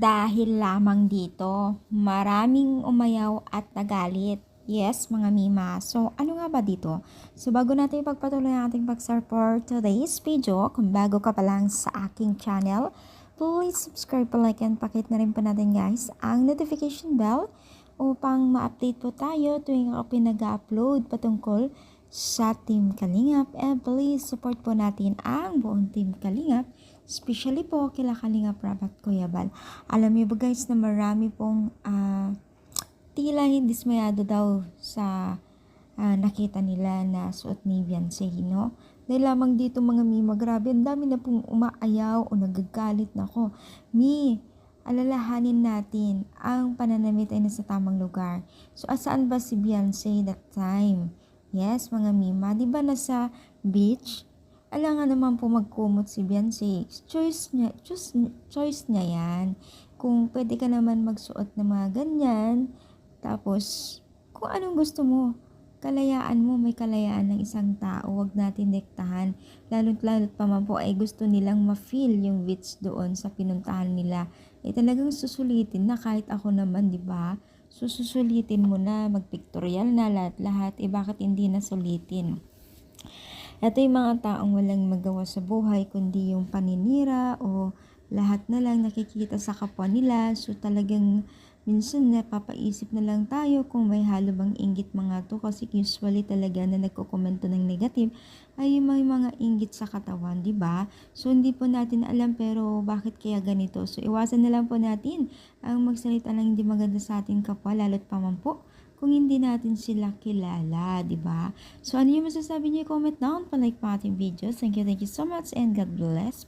Dahil lamang dito, maraming umayaw at nagalit. Yes, mga mima. So, ano nga ba dito? So, bago natin ipagpatuloy ang ating pag-start for today's video, kung bago ka pa lang sa aking channel, please subscribe, like, and pakit na rin po natin guys ang notification bell upang ma-update po tayo tuwing ako pinag-upload patungkol sa Team Kalingap. And please support po natin ang buong Team Kalingap, especially po kila Kalingap Rabat Kuya Bal. Alam niyo ba guys na marami pong tila dismayado daw sa nakita nila na suot ni Beyonce, no? Dahil lamang dito mga mima, grabe, ang dami na pong umaayaw o nagagalit na ko. Alalahanin natin, ang pananamit ay nasa tamang lugar. So, asaan ba si Beyonce that time? Yes, mga mima, di ba nasa beach? Alangan naman po magkumot si Beyonce. Choice niya yan. Kung pwede ka naman magsuot ng mga ganyan, tapos kung anong gusto mo, kalayaan mo, may kalayaan ng isang tao, wag natin diktahan. Lalo't pa man po ay gusto nilang ma-feel yung beach doon sa pinuntahan nila. Talagang susulitin na kahit ako naman, di ba? Susulitin mo na, magpictorial na lahat, bakit hindi na sulitin? Ito yung mga taong walang magawa sa buhay kundi yung paninira o lahat na lang nakikita sa kapwa nila. So talagang minsan napapaisip na lang tayo kung may halo bang inggit mga to, kasi usually talaga na nagkokomento ng negative ay may mga inggit sa katawan, di ba? So hindi po natin alam pero bakit kaya ganito. So iwasan na lang po natin ang magsalita ng hindi maganda sa ating kapwa, lalo't pa man po kung hindi natin sila kilala, di ba? So ano yung masasabi niyo? Comment down, pa-like pa ating videos. Thank you so much and God bless.